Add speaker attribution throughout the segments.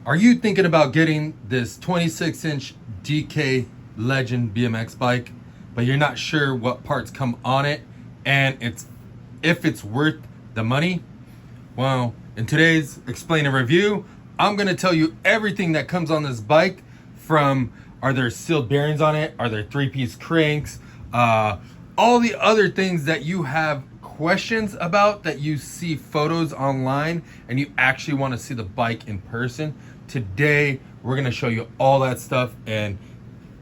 Speaker 1: Are you thinking about getting this 26-inch DK Legend BMX bike, but you're not sure what parts come on it and if it's worth the money? Well, in today's Explain and Review, I'm going to tell you everything that comes on this bike, from are there sealed bearings on it, are there three-piece cranks, all the other things that you have questions about that you see photos online and you actually want to see the bike in person. Today we're going to show you all that stuff and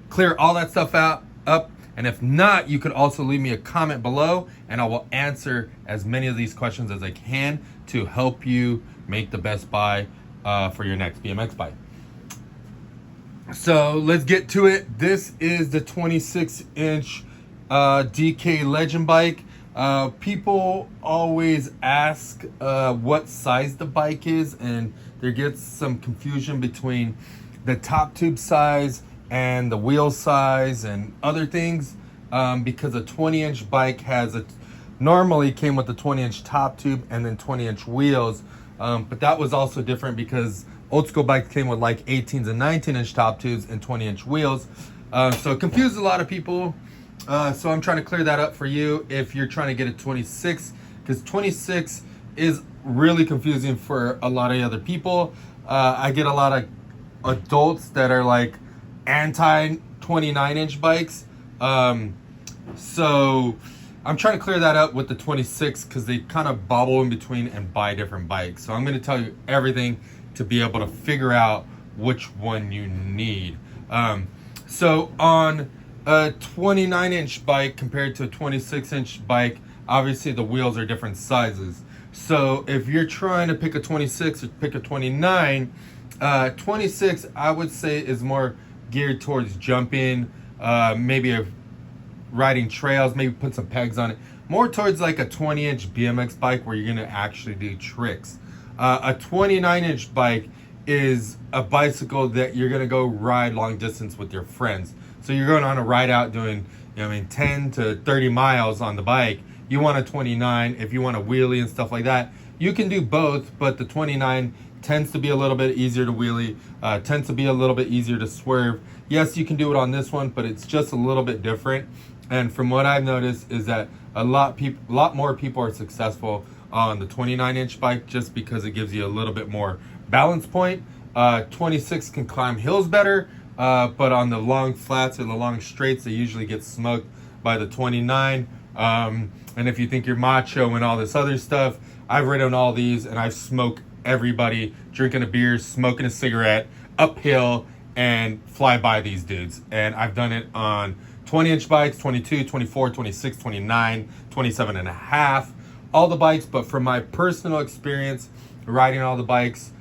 Speaker 1: clear all that stuff up. And if not, you could also leave me a comment below and I will answer as many of these questions as I can to help you make the best buy for your next BMX bike. So let's get to it. This is the 26-inch DK Legend bike. People always ask what size the bike is, and there gets some confusion between the top tube size and the wheel size and other things, because a 20-inch bike normally came with a 20-inch top tube and then 20-inch wheels, but that was also different because old school bikes came with like 18s and 19-inch top tubes and 20-inch wheels, so it confused a lot of people. So I'm trying to clear that up for you if you're trying to get a 26, because 26 is really confusing for a lot of other people. I get a lot of adults that are like anti 29-inch bikes. So I'm trying to clear that up with the 26 because they kind of bobble in between and buy different bikes. So I'm going to tell you everything to be able to figure out which one you need. So on a 29-inch bike compared to a 26-inch bike, obviously the wheels are different sizes. So if you're trying to pick a 26 or pick a 29, 26 I would say is more geared towards jumping, maybe riding trails, maybe put some pegs on it. More towards like a 20-inch BMX bike where you're gonna actually do tricks. A 29-inch bike is a bicycle that you're gonna go ride long distance with your friends. So you're going on a ride out doing, 10 to 30 miles on the bike. You want a 29. If you want a wheelie and stuff like that, you can do both, but the 29 tends to be a little bit easier to wheelie, tends to be a little bit easier to swerve. Yes, you can do it on this one, but it's just a little bit different. And from what I've noticed is that a lot more people are successful on the 29-inch bike just because it gives you a little bit more balance point. 26 can climb hills better. But on the long flats or the long straights, they usually get smoked by the 29. And if you think you're macho and all this other stuff, I've ridden all these and I've smoked everybody drinking a beer, smoking a cigarette, uphill, and fly by these dudes. And I've done it on 20-inch bikes, 22, 24, 26, 29, 27 and a half, all the bikes. But from my personal experience riding all the bikes,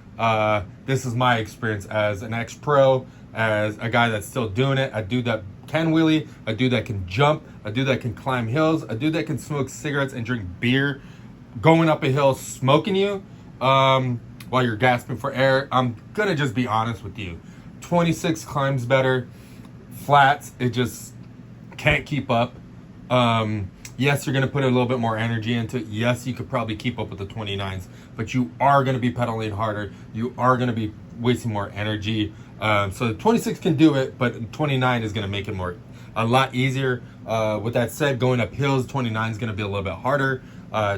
Speaker 1: this is my experience as an ex-pro, as a guy that's still doing it, a dude that can wheelie, a dude that can jump, a dude that can climb hills, a dude that can smoke cigarettes and drink beer, going up a hill, smoking you while you're gasping for air. I'm gonna just be honest with you. 26 climbs better. Flats, it just can't keep up. Yes, you're gonna put a little bit more energy into it. Yes, you could probably keep up with the 29s, but you are gonna be pedaling harder. You are gonna be wasting more energy. So the 26 can do it, but 29 is going to make it a lot easier. With that said, going up hills, 29 is going to be a little bit harder.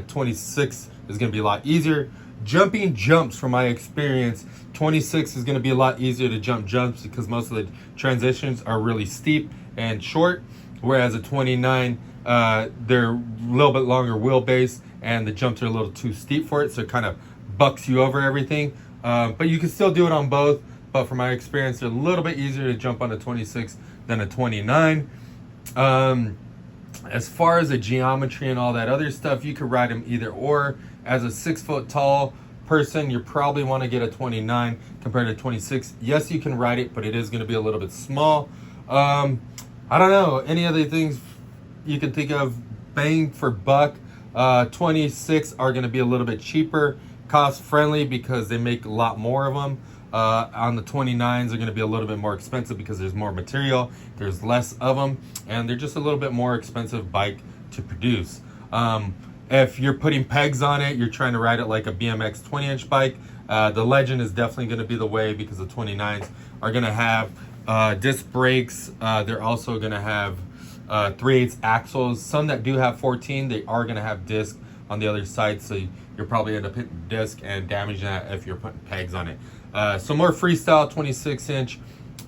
Speaker 1: 26 is going to be a lot easier. Jumping jumps, from my experience, 26 is going to be a lot easier to jump jumps because most of the transitions are really steep and short, whereas a 29, they're a little bit longer wheelbase and the jumps are a little too steep for it, so it kind of bucks you over everything. But you can still do it on both. But from my experience, they're a little bit easier to jump on a 26 than a 29. As far as the geometry and all that other stuff, you could ride them either or. As a 6-foot tall person, you probably want to get a 29 compared to 26. Yes, you can ride it, but it is going to be a little bit small. I don't know. Any other things you can think of? Bang for buck. 26 are going to be a little bit cheaper, cost friendly because they make a lot more of them. On the 29s, they're going to be a little bit more expensive because there's more material, there's less of them, and they're just a little bit more expensive bike to produce. If you're putting pegs on it, you're trying to ride it like a BMX 20-inch bike, The Legend is definitely going to be the way because the 29s are going to have disc brakes. They're also going to have 3/8 axles. Some that do have 14, they are going to have disc on the other side, so you'll probably end up hitting disc and damaging that if you're putting pegs on it. So more freestyle 26-inch,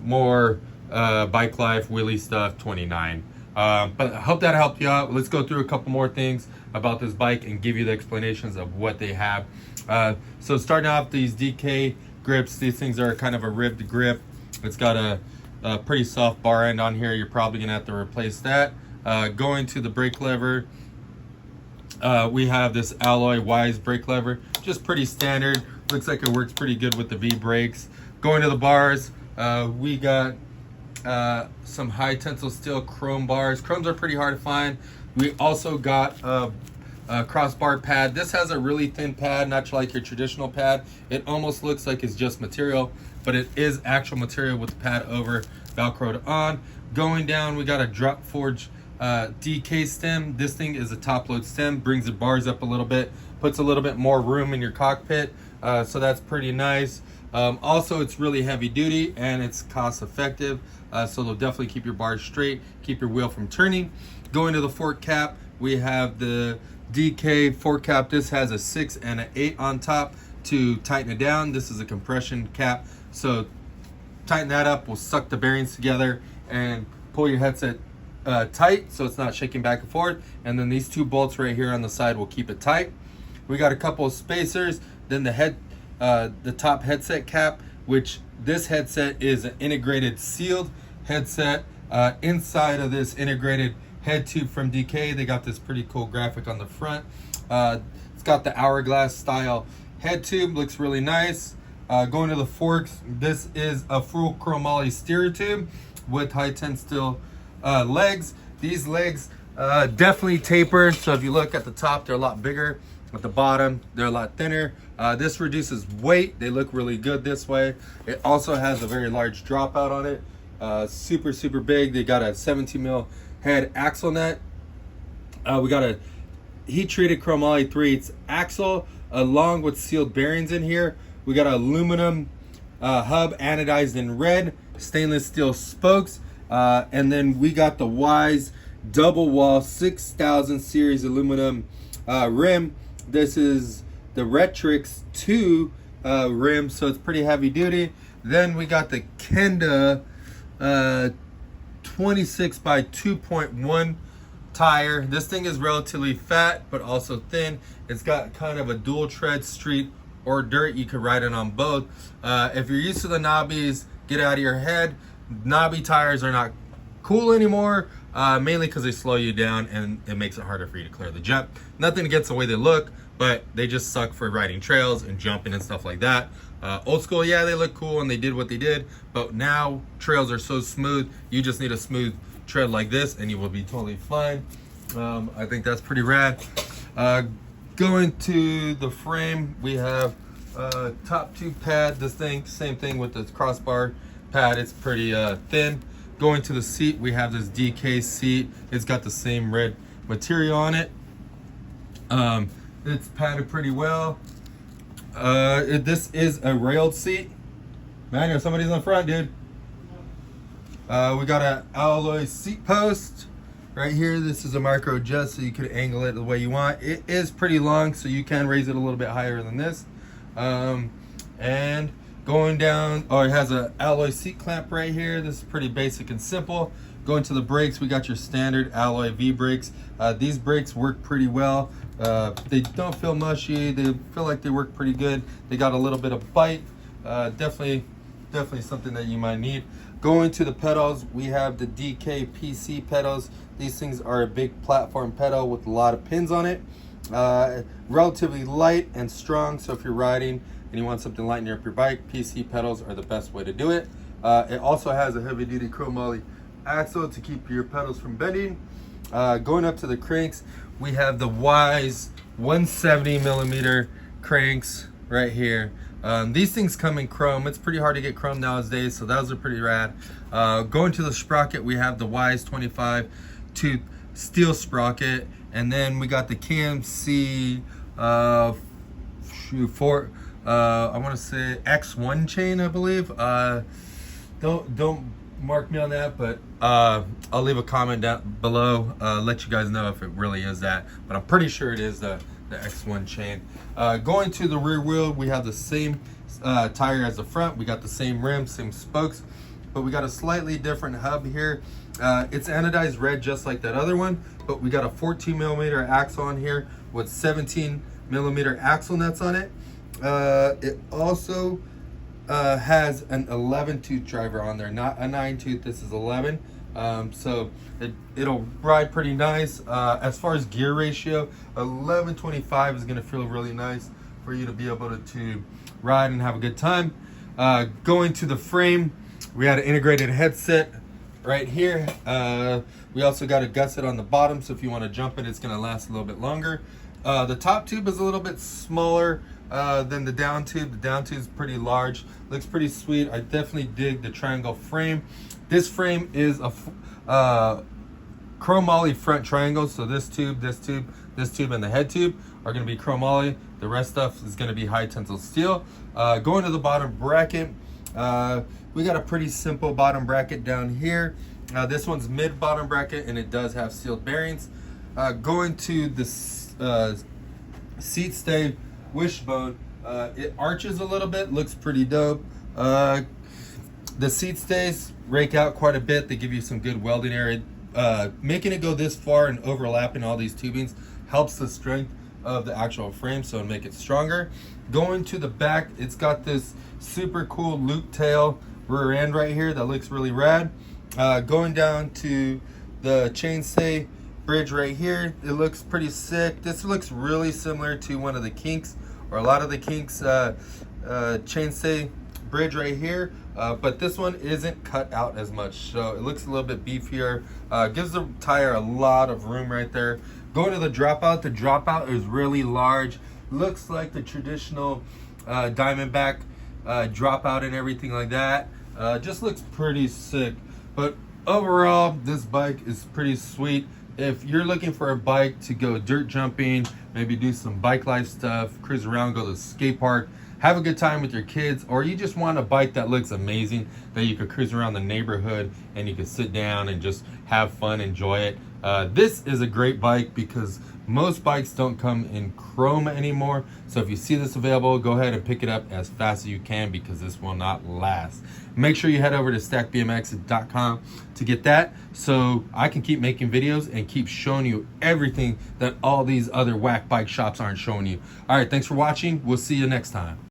Speaker 1: more bike life, wheelie stuff 29. But I hope that helped you out. Let's go through a couple more things about this bike and give you the explanations of what they have. So starting off, these DK grips, these things are kind of a ribbed grip. It's got a pretty soft bar end on here. You're probably gonna have to replace that. Going to the brake lever, we have this alloy Wise brake lever, just pretty standard. Looks like it works pretty good with the V brakes. Going to the bars, we got some high tensile steel chrome bars. Chromes are pretty hard to find. We also got a crossbar pad. This has a really thin pad, not like your traditional pad. It almost looks like it's just material, but it is actual material with the pad over, velcroed on. Going down, we got a drop forge DK stem. This thing is a top load stem, brings the bars up a little bit, puts a little bit more room in your cockpit, so that's pretty nice. Also, it's really heavy duty and it's cost effective, so they'll definitely keep your bars straight, keep your wheel from turning. Going to the fork cap, we have the DK fork cap. This has a 6 and an 8 on top to tighten it down. This is a compression cap, so tighten that up will suck the bearings together and pull your headset tight so it's not shaking back and forth. And then these 2 bolts right here on the side will keep it tight. We got a couple of spacers. Then the top headset cap, which this headset is an integrated sealed headset. Inside of this integrated head tube from DK, they got this pretty cool graphic on the front. It's got the hourglass style head tube, looks really nice. Going to the forks, this is a full chromoly steer tube with high tensile legs. These legs definitely taper, so if you look at the top, they're a lot bigger. At the bottom, they're a lot thinner. This reduces weight. They look really good this way. It also has a very large dropout on it. Super big. They got a 17 mil head axle nut. We got a heat treated chromoly 3/8 axle along with sealed bearings in here. We got an aluminum hub anodized in red, stainless steel spokes, and then we got the Wise double wall 6000 series aluminum rim. This is the Retrix 2 rim, so it's pretty heavy duty. Then we got the Kenda 26 by 2.1 tire. This thing is relatively fat but also thin. It's got kind of a dual tread street or dirt. You could ride it on both. If you're used to the knobbies, get out of your head. Knobby tires are not cool anymore, mainly because they slow you down and it makes it harder for you to clear the jump. Nothing against the way they look, but they just suck for riding trails and jumping and stuff like that. Old school, yeah, they look cool and they did what they did, but now trails are so smooth, you just need a smooth tread like this and you will be totally fine. I think that's pretty rad. Going to the frame, we have top tube pad. This thing, same thing with the crossbar pad, it's pretty thin. Going to the seat, we have this DK seat. It's got the same red material on it. It's padded pretty well. This is a railed seat. Man, somebody's on the front, dude. We got an alloy seat post right here. This is a micro adjust, so you could angle it the way you want. It is pretty long, so you can raise it a little bit higher than this. And going down, it has an alloy seat clamp right here. This is pretty basic and simple. Going to the brakes, we got your standard alloy V brakes. These brakes work pretty well. They don't feel mushy. They feel like they work pretty good. They got a little bit of bite. Definitely something that you might need. Going to the pedals, we have the DK PC pedals. These things are a big platform pedal with a lot of pins on it. Relatively light and strong, so if you're riding and you want something lighten up your bike, PC pedals are the best way to do it. It also has a heavy duty chromoly axle to keep your pedals from bending. Going up to the cranks, we have the Wise 170 millimeter cranks right here. These things come in chrome. It's pretty hard to get chrome nowadays, so those are pretty rad. Going to the sprocket, we have the Wise 25 tooth steel sprocket, and then we got the KMC I want to say X1 chain, I believe. Don't mark me on that, but I'll leave a comment down below, let you guys know if it really is that, but I'm pretty sure it is the X1 chain. Going to the rear wheel, we have the same tire as the front. We got the same rims, same spokes, but we got a slightly different hub here. It's anodized red just like that other one, but we got a 14 millimeter axle on here with 17 millimeter axle nuts on it. It also has an 11 tooth driver on there, not a 9 tooth. This is 11. So it'll ride pretty nice. As far as gear ratio, 11/25 is going to feel really nice for you to be able to ride and have a good time. Going to the frame, we had an integrated headset right here. We also got a gusset on the bottom, so if you want to jump it, it's going to last a little bit longer. The top tube is a little bit smaller than the down tube. The down tube is pretty large, looks pretty sweet. I definitely dig the triangle frame. This frame is a chromoly front triangle, so this tube, this tube, this tube, and the head tube are going to be chromoly. The rest stuff is going to be high tensile steel. Going to the bottom bracket, we got a pretty simple bottom bracket down here. This one's mid bottom bracket, and it does have sealed bearings. Going to the seat stay wishbone, it arches a little bit, looks pretty dope. The seat stays rake out quite a bit. They give you some good welding area. Making it go this far and overlapping all these tubings helps the strength of the actual frame, so make it stronger. Going to the back, it's got this super cool loop tail rear end right here that looks really rad. Going down to the chainstay bridge right here, it looks pretty sick. This looks really similar to one of the Kinks, or a lot of the Kinks chainstay bridge right here, but this one isn't cut out as much, so it looks a little bit beefier. Gives the tire a lot of room right there. Going to the dropout is really large. Looks like the traditional Diamondback dropout and everything like that. Just looks pretty sick. But overall, this bike is pretty sweet. If you're looking for a bike to go dirt jumping, maybe do some bike life stuff, cruise around, go to the skate park, have a good time with your kids, or you just want a bike that looks amazing, that you could cruise around the neighborhood and you could sit down and just have fun, enjoy it, this is a great bike, because most bikes don't come in chrome anymore. So if you see this available, go ahead and pick it up as fast as you can, because this will not last. Make sure you head over to stackbmx.com to get that, so I can keep making videos and keep showing you everything that all these other whack bike shops aren't showing you. All right, thanks for watching. We'll see you next time.